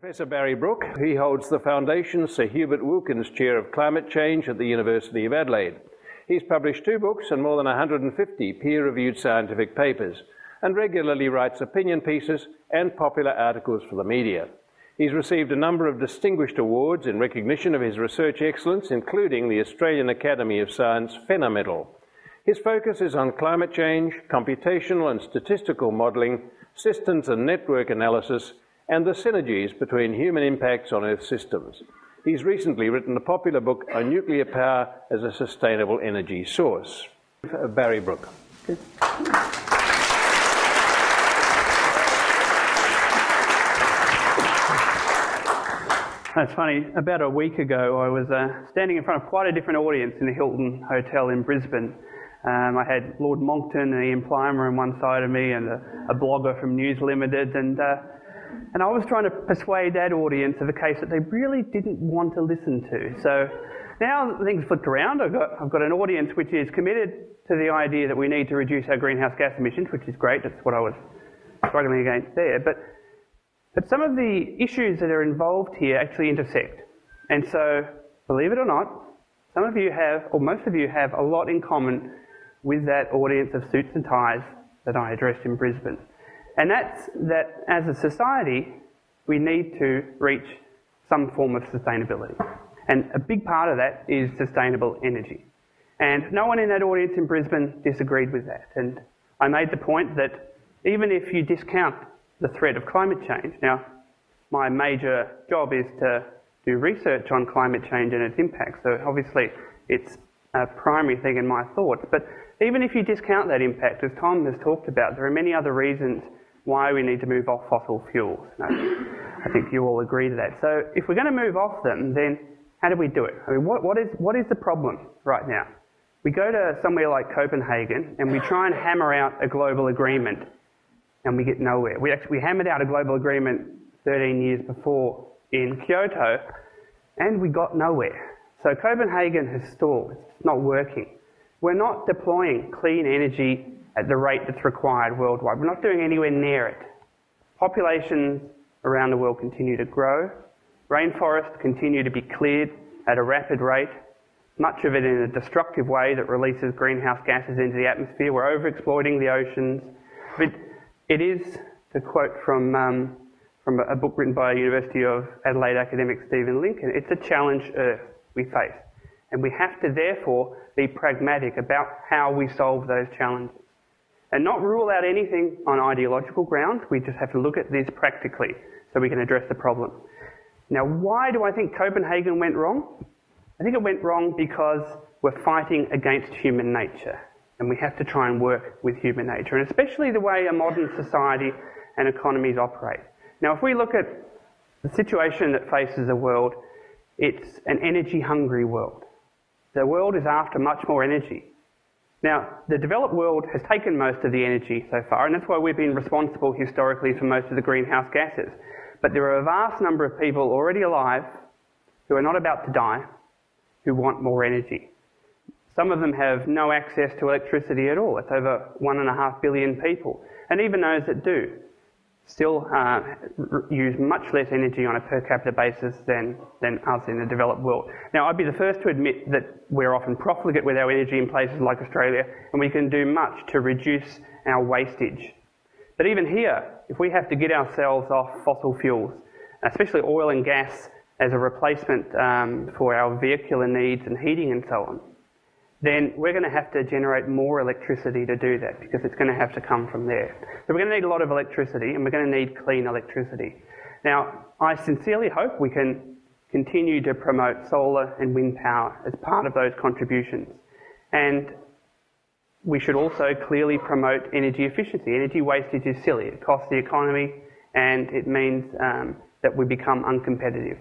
Professor Barry Brook. He holds the Foundation Sir Hubert Wilkins Chair of Climate Change at the University of Adelaide. He's published 2 books and more than 150 peer-reviewed scientific papers, and regularly writes opinion pieces and popular articles for the media. He's received a number of distinguished awards in recognition of his research excellence, including the Australian Academy of Science Fenner Medal. His focus is on climate change, computational and statistical modelling, systems and network analysis, and the synergies between human impacts on Earth systems. He's recently written a popular book on nuclear power as a sustainable energy source. Barry Brook. It's funny, about a week ago I was standing in front of quite a different audience in the Hilton Hotel in Brisbane. I had Lord Monckton and Ian Plimer on one side of me and a blogger from News Limited, and I was trying to persuade that audience of a case that they really didn't want to listen to. So now things flipped around. I've got an audience which is committed to the idea that we need to reduce our greenhouse gas emissions, which is great. That's what I was struggling against there. But some of the issues that are involved here actually intersect. And so, believe it or not, some of you have, or most of you have, a lot in common with that audience of suits and ties that I addressed in Brisbane. And that's that as a society, we need to reach some form of sustainability. And a big part of that is sustainable energy. And no one in that audience in Brisbane disagreed with that. And I made the point that even if you discount the threat of climate change, now my major job is to do research on climate change and its impacts, so obviously it's a primary thing in my thoughts. But even if you discount that impact, as Tom has talked about, there are many other reasons why we need to move off fossil fuels. I think you all agree to that. So if we're going to move off them, then how do we do it? I mean, what is the problem right now? We go to somewhere like Copenhagen and we try and hammer out a global agreement and we get nowhere. We hammered out a global agreement 13 years before in Kyoto and we got nowhere. So Copenhagen has stalled. It's not working. We're not deploying clean energy at the rate that's required worldwide. We're not doing anywhere near it. Populations around the world continue to grow. Rainforests continue to be cleared at a rapid rate, much of it in a destructive way that releases greenhouse gases into the atmosphere. We're overexploiting the oceans. But it is, to quote from a book written by University of Adelaide academic Stephen Lincoln, it's a challenge Earth we face. And we have to therefore be pragmatic about how we solve those challenges. And not rule out anything on ideological grounds. We just have to look at this practically so we can address the problem. Now, why do I think Copenhagen went wrong? I think it went wrong because we're fighting against human nature. And we have to try and work with human nature, and especially the way a modern society and economies operate. Now, if we look at the situation that faces the world, it's an energy-hungry world. The world is after much more energy. Now, the developed world has taken most of the energy so far, and that's why we've been responsible historically for most of the greenhouse gases. But there are a vast number of people already alive who are not about to die, who want more energy. Some of them have no access to electricity at all. It's over 1.5 billion people. And even those that do still use much less energy on a per capita basis than us in the developed world. Now, I'd be the first to admit that we're often profligate with our energy in places like Australia, and we can do much to reduce our wastage. But even here, if we have to get ourselves off fossil fuels, especially oil and gas as a replacement for our vehicular needs and heating and so on, then we're going to have to generate more electricity to do that because it's going to have to come from there. So we're going to need a lot of electricity and we're going to need clean electricity. Now, I sincerely hope we can continue to promote solar and wind power as part of those contributions. And we should also clearly promote energy efficiency. Energy wastage is silly. It costs the economy and it means that we become uncompetitive.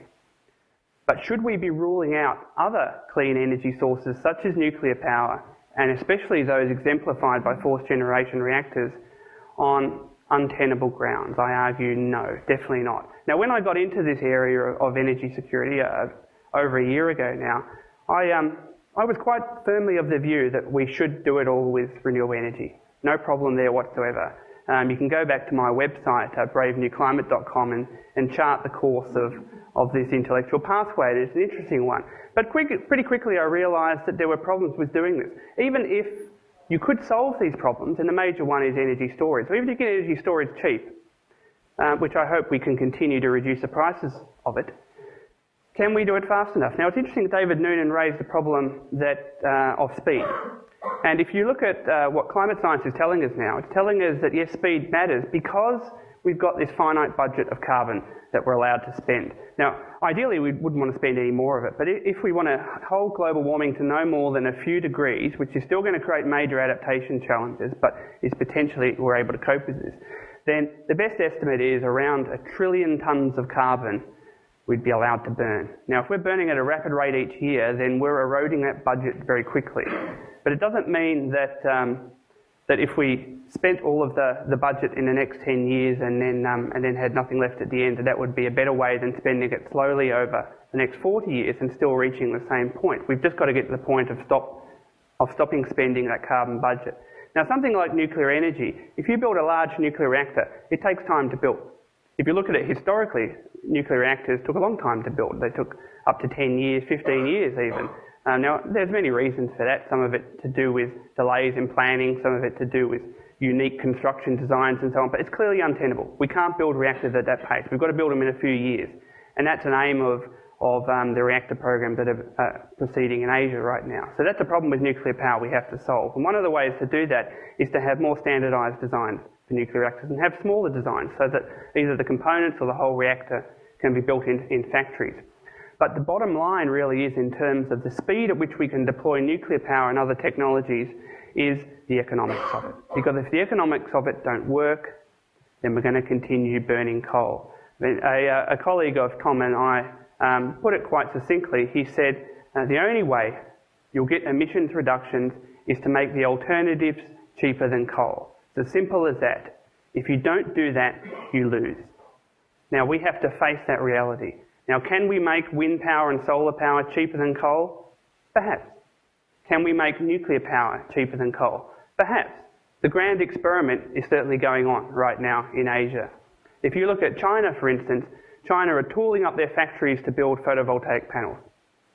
But should we be ruling out other clean energy sources such as nuclear power, and especially those exemplified by fourth generation reactors, on untenable grounds? I argue no, definitely not. Now, when I got into this area of energy security over a year ago now, I was quite firmly of the view that we should do it all with renewable energy. No problem there whatsoever. you can go back to my website, bravenewclimate.com, and chart the course of this intellectual pathway. And it's an interesting one. But pretty quickly I realised that there were problems with doing this. Even if you could solve these problems, and the major one is energy storage. So even if you get energy storage cheap, which I hope we can continue to reduce the prices of it, can we do it fast enough? Now, it's interesting that David Noonan raised the problem of speed. And if you look at what climate science is telling us now, it's telling us that, yes, speed matters because we've got this finite budget of carbon that we're allowed to spend. Now, ideally, we wouldn't want to spend any more of it, but if we want to hold global warming to no more than a few degrees, which is still going to create major adaptation challenges, but is potentially we're able to cope with this, then the best estimate is around 1 trillion tonnes of carbon we'd be allowed to burn. Now, if we're burning at a rapid rate each year, then we're eroding that budget very quickly. But it doesn't mean that that if we spent all of the budget in the next 10 years and then had nothing left at the end, that would be a better way than spending it slowly over the next 40 years and still reaching the same point. We've just got to get to the point of stopping spending that carbon budget. Now, something like nuclear energy, if you build a large nuclear reactor, it takes time to build. If you look at it historically, nuclear reactors took a long time to build. They took up to 10 years, 15 years even. Now, there's many reasons for that. Some of it to do with delays in planning, some of it to do with unique construction designs and so on, but it's clearly untenable. We can't build reactors at that pace. We've got to build them in a few years. And that's an aim of the reactor programs that are proceeding in Asia right now. So that's a problem with nuclear power we have to solve. And one of the ways to do that is to have more standardised designs for nuclear reactors and have smaller designs so that either the components or the whole reactor can be built in factories. But the bottom line really is, in terms of the speed at which we can deploy nuclear power and other technologies, is the economics of it. Because if the economics of it don't work, then we're going to continue burning coal. A colleague of Tom and I put it quite succinctly. He said, the only way you'll get emissions reductions is to make the alternatives cheaper than coal. It's as simple as that. If you don't do that, you lose. Now, we have to face that reality. Now, can we make wind power and solar power cheaper than coal? Perhaps. Can we make nuclear power cheaper than coal? Perhaps. The grand experiment is certainly going on right now in Asia. If you look at China, for instance, China are tooling up their factories to build photovoltaic panels.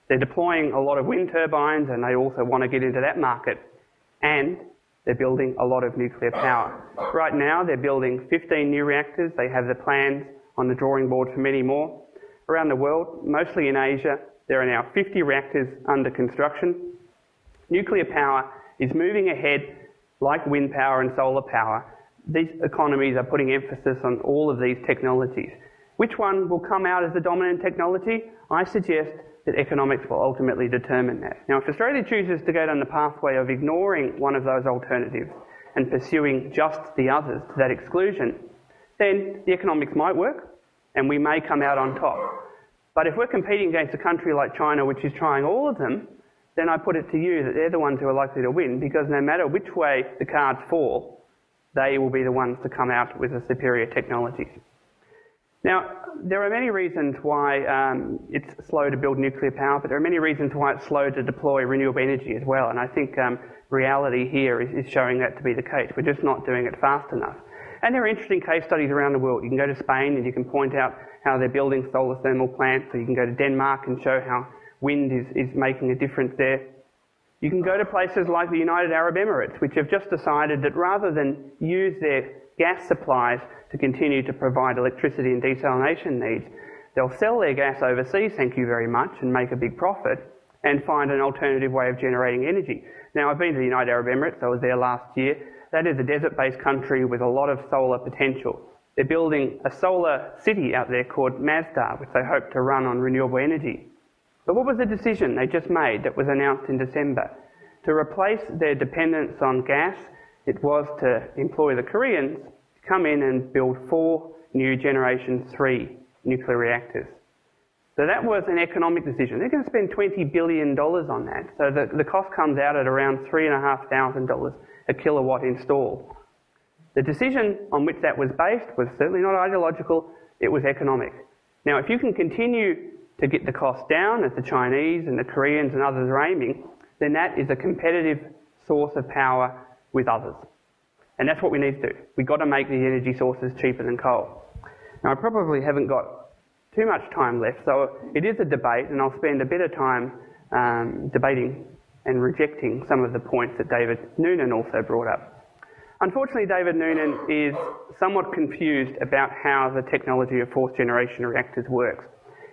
They're deploying a lot of wind turbines, and they also want to get into that market. And they're building a lot of nuclear power. Right now, they're building 15 new reactors. They have the plans on the drawing board for many more. Around the world, mostly in Asia, there are now 50 reactors under construction. Nuclear power is moving ahead like wind power and solar power. These economies are putting emphasis on all of these technologies. Which one will come out as the dominant technology? I suggest that economics will ultimately determine that. Now, if Australia chooses to go down the pathway of ignoring one of those alternatives and pursuing just the others to that exclusion, then the economics might work and we may come out on top. But if we're competing against a country like China, which is trying all of them, then I put it to you that they're the ones who are likely to win, because no matter which way the cards fall, they will be the ones to come out with the superior technologies. Now, there are many reasons why it's slow to build nuclear power, but there are many reasons why it's slow to deploy renewable energy as well. And I think reality here is showing that to be the case. We're just not doing it fast enough. And there are interesting case studies around the world. You can go to Spain and you can point out how they're building solar thermal plants, or you can go to Denmark and show how wind is making a difference there. You can go to places like the United Arab Emirates, which have just decided that rather than use their gas supplies to continue to provide electricity and desalination needs, they'll sell their gas overseas, thank you very much, and make a big profit and find an alternative way of generating energy. Now, I've been to the United Arab Emirates. I was there last year. That is a desert-based country with a lot of solar potential. They're building a solar city out there called Masdar, which they hope to run on renewable energy. But what was the decision they just made that was announced in December? To replace their dependence on gas, it was to employ the Koreans to come in and build 4 new Generation 3 nuclear reactors. So that was an economic decision. They're going to spend $20 billion on that. So the cost comes out at around $3,500 a kilowatt installed. The decision on which that was based was certainly not ideological, it was economic. Now, if you can continue to get the cost down, as the Chinese and the Koreans and others are aiming, then that is a competitive source of power with others. And that's what we need to do. We've got to make these energy sources cheaper than coal. Now, I probably haven't got too much time left, so it is a debate, and I'll spend a bit of time debating and rejecting some of the points that David Noonan also brought up. Unfortunately, David Noonan is somewhat confused about how the technology of fourth generation reactors works.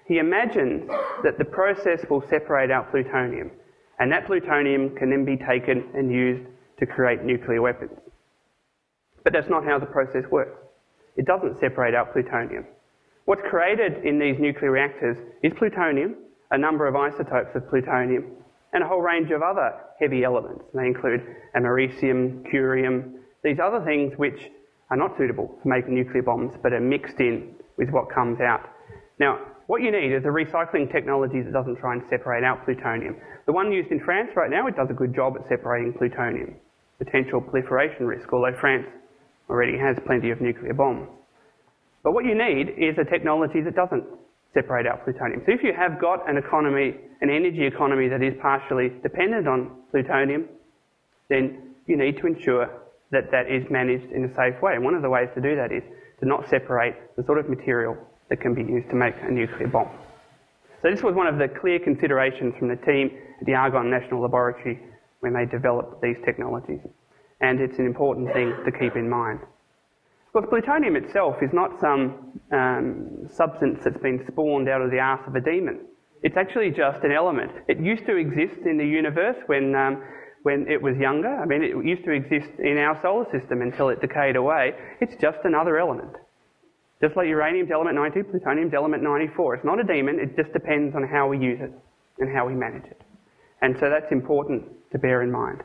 He imagines that the process will separate out plutonium, and that plutonium can then be taken and used to create nuclear weapons. But that's not how the process works. It doesn't separate out plutonium. What's created in these nuclear reactors is plutonium, a number of isotopes of plutonium, and a whole range of other heavy elements. They include americium, curium, these other things which are not suitable for making nuclear bombs, but are mixed in with what comes out. Now, what you need is a recycling technology that doesn't try and separate out plutonium. The one used in France right now, it does a good job at separating plutonium. Potential proliferation risk, although France already has plenty of nuclear bombs. But what you need is a technology that doesn't separate out plutonium. So if you have got an economy, an energy economy that is partially dependent on plutonium, then you need to ensure that that is managed in a safe way. And one of the ways to do that is to not separate the sort of material that can be used to make a nuclear bomb. So this was one of the clear considerations from the team at the Argonne National Laboratory when they developed these technologies. And it's an important thing to keep in mind. Because plutonium itself is not some substance that's been spawned out of the arse of a demon. It's actually just an element. It used to exist in the universe when it was younger. I mean, it used to exist in our solar system until it decayed away. It's just another element. Just like uranium's element 92, plutonium's element 94. It's not a demon, it just depends on how we use it and how we manage it. And so that's important to bear in mind.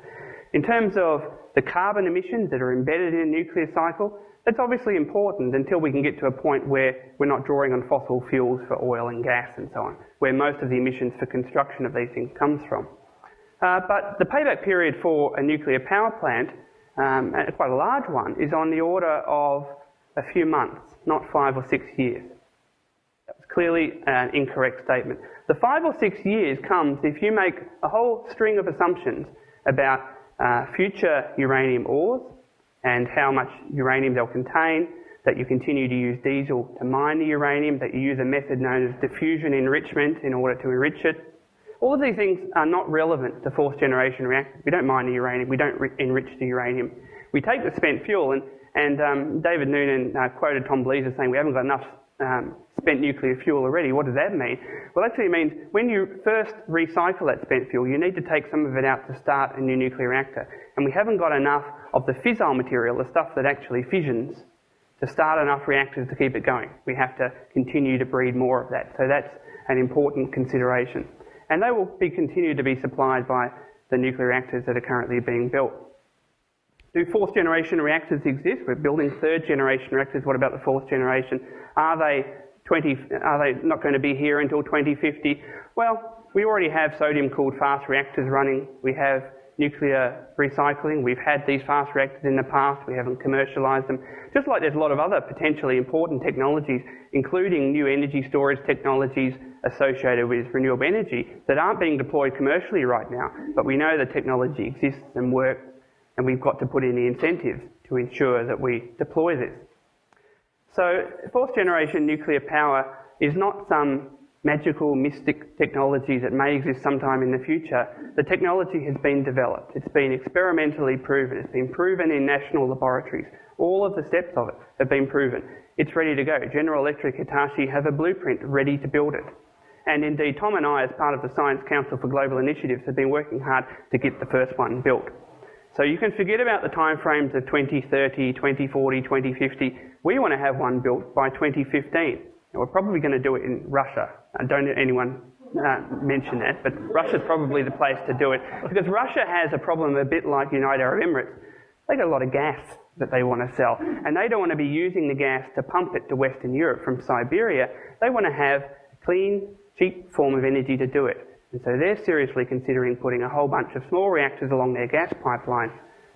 In terms of the carbon emissions that are embedded in a nuclear cycle, that's obviously important until we can get to a point where we're not drawing on fossil fuels for oil and gas and so on, where most of the emissions for construction of these things comes from. But the payback period for a nuclear power plant, and quite a large one, is on the order of a few months, not 5 or 6 years. That was clearly an incorrect statement. The 5 or 6 years comes if you make a whole string of assumptions about future uranium ores and how much uranium they'll contain, that you continue to use diesel to mine the uranium, that you use a method known as diffusion enrichment in order to enrich it. All of these things are not relevant to fourth generation reactors. We don't mine the uranium, we don't enrich the uranium. We take the spent fuel, and David Noonan quoted Tom Blees as saying we haven't got enough spent nuclear fuel already. What does that mean? Well, actually it means when you first recycle that spent fuel, you need to take some of it out to start a new nuclear reactor. And we haven't got enough of the fissile material, the stuff that actually fissions, to start enough reactors to keep it going. We have to continue to breed more of that. So that's an important consideration. And they will continue to be supplied by the nuclear reactors that are currently being built. Do fourth generation reactors exist? We're building third generation reactors. What about the fourth generation? Are they not going to be here until 2050? Well, we already have sodium cooled fast reactors running. We have nuclear recycling. We've had these fast reactors in the past. We haven't commercialised them. Just like there's a lot of other potentially important technologies, including new energy storage technologies associated with renewable energy that aren't being deployed commercially right now. But we know the technology exists and works, and we've got to put in the incentives to ensure that we deploy this. So fourth generation nuclear power is not some magical, mystic technology that may exist sometime in the future. The technology has been developed. It's been experimentally proven. It's been proven in national laboratories. All of the steps of it have been proven. It's ready to go. General Electric, Hitachi have a blueprint ready to build it. And indeed, Tom and I, as part of the Science Council for Global Initiatives, have been working hard to get the first one built. So you can forget about the timeframes of 2030, 2040, 2050. We want to have one built by 2015. And we're probably going to do it in Russia. Don't anyone mention that, but Russia's probably the place to do it. Because Russia has a problem a bit like United Arab Emirates. They've got a lot of gas that they want to sell, and they don't want to be using the gas to pump it to Western Europe from Siberia. They want to have a clean, cheap form of energy to do it. And so they're seriously considering putting a whole bunch of small reactors along their gas pipeline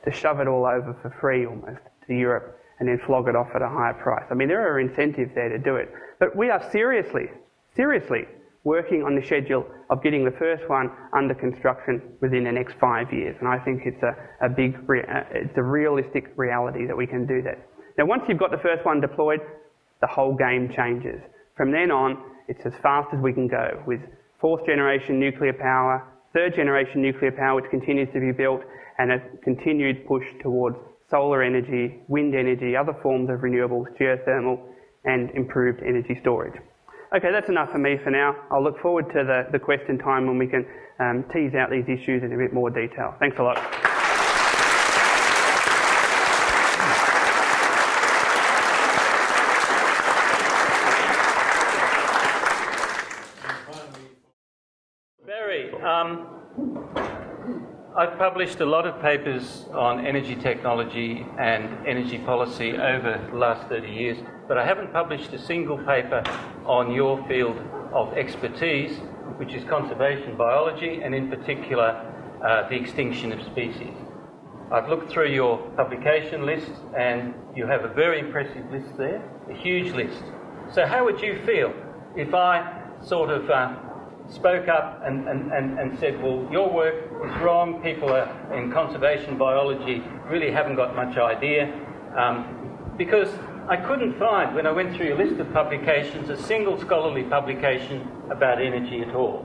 to shove it all over for free almost to Europe and then flog it off at a higher price. I mean, there are incentives there to do it. But we are seriously working on the schedule of getting the first one under construction within the next 5 years. And I think it's it's a realistic reality that we can do that. Now, once you've got the first one deployed, the whole game changes. From then on, it's as fast as we can go with 4th generation nuclear power, 3rd generation nuclear power, which continues to be built, and a continued push towards solar energy, wind energy, other forms of renewables, geothermal, and improved energy storage. Okay, that's enough for me for now. I'll look forward to the question time when we can tease out these issues in a bit more detail. Thanks a lot. Barry, I've published a lot of papers on energy technology and energy policy over the last 30 years, but I haven't published a single paper on your field of expertise, which is conservation biology, and in particular, the extinction of species. I've looked through your publication list, and you have a very impressive list there, a huge list. So how would you feel if I sort of spoke up and said, well, your work is wrong, people in conservation biology really haven't got much idea, because I couldn't find, when I went through your list of publications, a single scholarly publication about energy at all.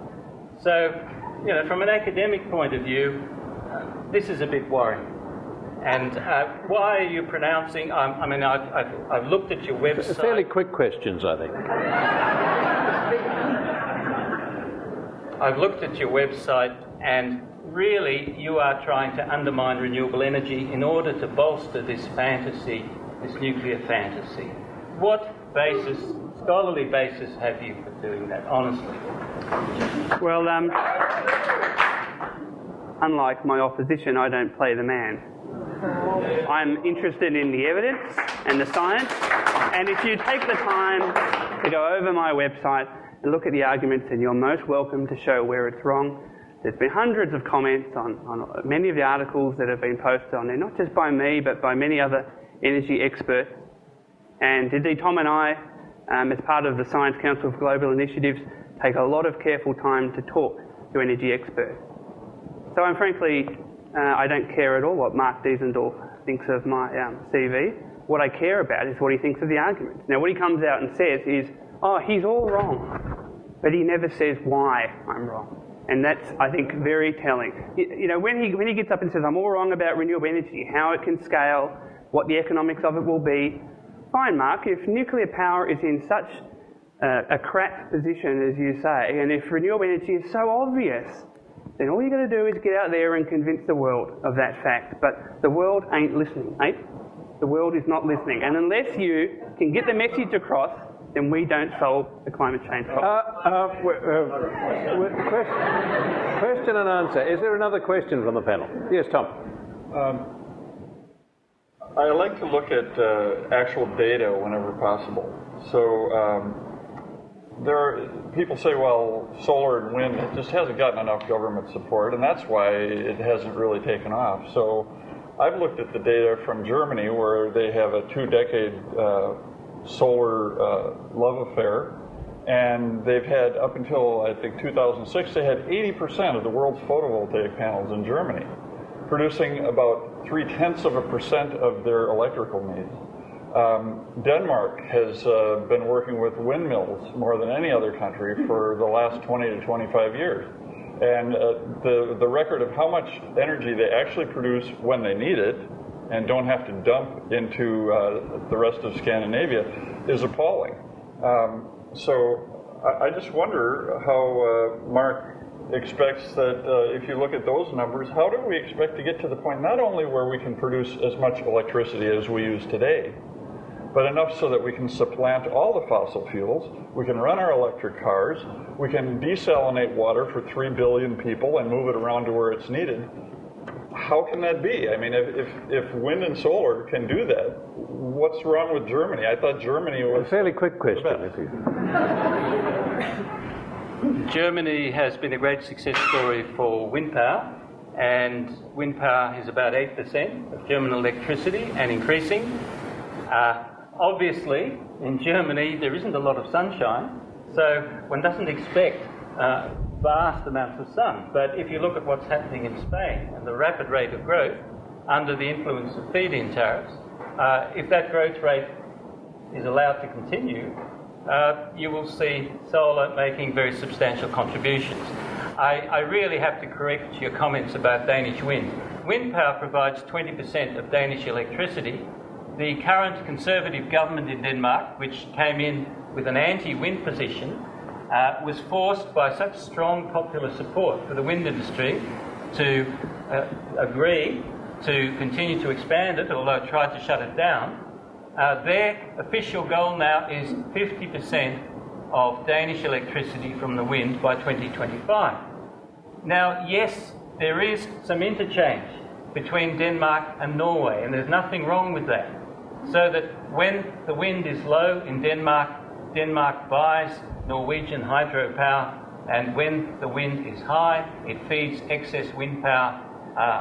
So, you know, from an academic point of view, this is a bit worrying. And why are you pronouncing, I mean, I've looked at your website. Fairly quick questions, I think. I've looked at your website, and really you are trying to undermine renewable energy in order to bolster this fantasy, this nuclear fantasy. What basis, scholarly basis, have you for doing that, honestly? Well, unlike my opposition, I don't play the man. I'm interested in the evidence and the science, and if you take the time to go over my website and look at the arguments, and you're most welcome to show where it's wrong. There's been hundreds of comments on many of the articles that have been posted on there, not just by me, but by many other energy experts. And indeed, Tom and I, as part of the Science Council for Global Initiatives, take a lot of careful time to talk to energy experts. So I'm frankly, I don't care at all what Mark Diesendorf thinks of my CV. What I care about is what he thinks of the arguments. Now, what he comes out and says is, oh, he's all wrong, but he never says why I'm wrong. And that's, I think, very telling. You know, when he gets up and says, I'm all wrong about renewable energy, how it can scale, what the economics of it will be, fine, Mark, if nuclear power is in such a crap position, as you say, and if renewable energy is so obvious, then all you got to do is get out there and convince the world of that fact. But the world ain't listening, eh? The world is not listening. And unless you can get the message across, then we don't solve the climate change problem. Question and answer. Is there another question from the panel? Yes, Tom. I like to look at actual data whenever possible. So people say, well, solar and wind, it just hasn't gotten enough government support, and that's why it hasn't really taken off. So I've looked at the data from Germany, where they have a 2-decade solar love affair, and they've had, up until I think 2006, they had 80% of the world's photovoltaic panels in Germany, producing about 0.3% of their electrical needs. Denmark has been working with windmills more than any other country for the last 20 to 25 years. And the record of how much energy they actually produce when they need it and don't have to dump into the rest of Scandinavia is appalling. So I just wonder how Mark expects that if you look at those numbers, how do we expect to get to the point not only where we can produce as much electricity as we use today, but enough so that we can supplant all the fossil fuels, we can run our electric cars, we can desalinate water for 3 billion people and move it around to where it's needed. How can that be? I mean, if wind and solar can do that, what's wrong with Germany? I thought Germany was... A fairly quick question, if you... Germany has been a great success story for wind power, and wind power is about 8% of German electricity and increasing. Obviously, in Germany, there isn't a lot of sunshine, So one doesn't expect vast amounts of sun. But if you look at what's happening in Spain and the rapid rate of growth under the influence of feed-in tariffs, if that growth rate is allowed to continue, you will see solar making very substantial contributions. I really have to correct your comments about Danish wind. Wind power provides 20% of Danish electricity. The current Conservative government in Denmark, which came in with an anti-wind position, was forced by such strong popular support for the wind industry to agree to continue to expand it, although it tried to shut it down. Their official goal now is 50% of Danish electricity from the wind by 2025. Now, yes, there is some interchange between Denmark and Norway, and there's nothing wrong with that. So that when the wind is low in Denmark, Denmark buys Norwegian hydropower, and when the wind is high, it feeds excess wind power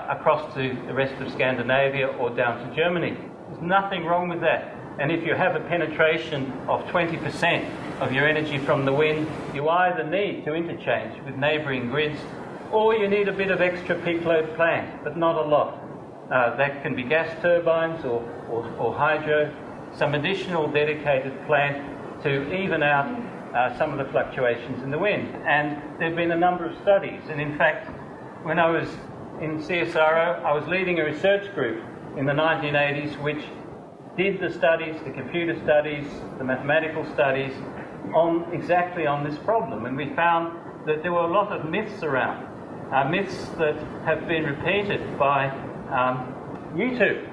across to the rest of Scandinavia or down to Germany. There's nothing wrong with that. And if you have a penetration of 20% of your energy from the wind, you either need to interchange with neighbouring grids, or you need a bit of extra peak load plant, but not a lot. That can be gas turbines or hydro, some additional dedicated plant to even out some of the fluctuations in the wind. And there have been a number of studies, and in fact, when I was in CSIRO, I was leading a research group in the 1980s which did the studies, the computer studies, the mathematical studies, exactly on this problem. And we found that there were a lot of myths around, myths that have been repeated by YouTube,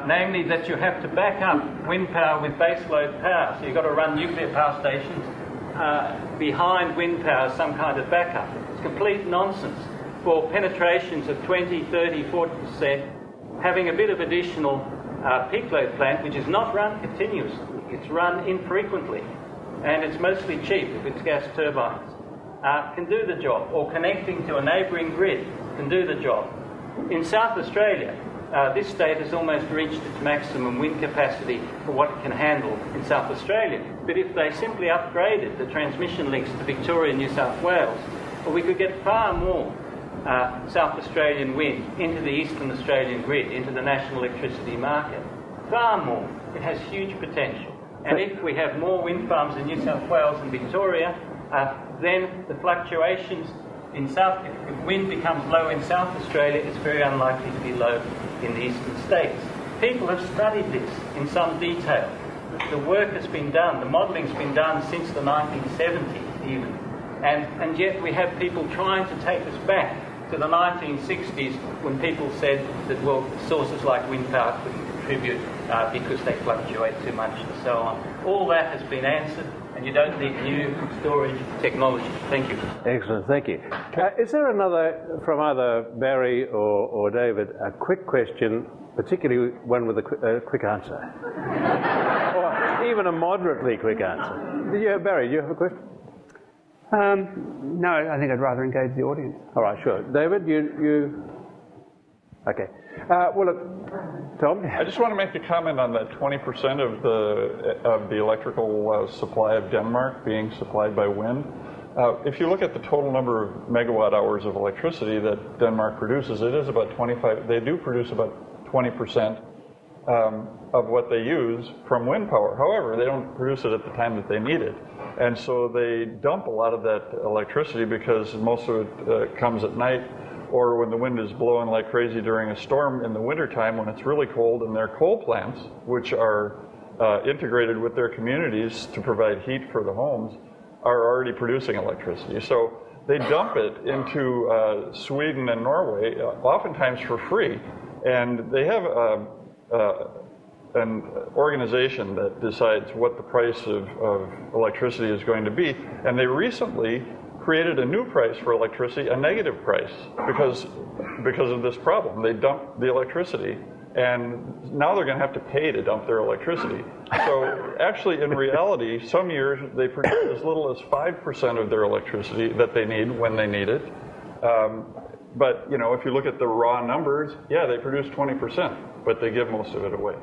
namely that you have to back up wind power with baseload power. So you've got to run nuclear power stations behind wind power, some kind of backup. It's complete nonsense. For penetrations of 20, 30, 40%, having a bit of additional peak load plant, which is not run continuously, it's run infrequently, and it's mostly cheap if it's gas turbines, can do the job, or connecting to a neighbouring grid can do the job. In South Australia, this state has almost reached its maximum wind capacity for what it can handle in South Australia. But if they simply upgraded the transmission links to Victoria and New South Wales, well, we could get far more South Australian wind into the Eastern Australian grid, into the national electricity market. Far more. It has huge potential. And if we have more wind farms in New South Wales and Victoria, then the fluctuations in South, if wind becomes low in South Australia, it's very unlikely to be low in the eastern states. People have studied this in some detail. The work has been done, the modelling's been done since the 1970s even. And yet we have people trying to take us back to the 1960s when people said that, well, sources like wind power couldn't contribute because they fluctuate too much and so on. All that has been answered, and you don't need new storage technology. Thank you. Excellent, thank you. Is there another, from either Barry or David, a quick question, particularly one with a quick answer? Or even a moderately quick answer? Barry, do you have a question? No, I think I'd rather engage the audience. All right, sure. David, you... Okay. Well, look, Tom? I just want to make a comment on that 20% of the electrical supply of Denmark being supplied by wind. If you look at the total number of megawatt hours of electricity that Denmark produces, it is about 25. They do produce about 20% of what they use from wind power. However, they don't produce it at the time that they need it. And so they dump a lot of that electricity because most of it comes at night or when the wind is blowing like crazy during a storm in the wintertime when it's really cold, and their coal plants, which are integrated with their communities to provide heat for the homes, are already producing electricity. So they dump it into Sweden and Norway, oftentimes for free. And they have an organization that decides what the price of electricity is going to be. And they recently created a new price for electricity, a negative price, because of this problem. They dump the electricity, and now they're going to have to pay to dump their electricity. So actually, in reality, some years they produce as little as 5% of their electricity that they need when they need it. But you know, if you look at the raw numbers, yeah, they produce 20%, but they give most of it away.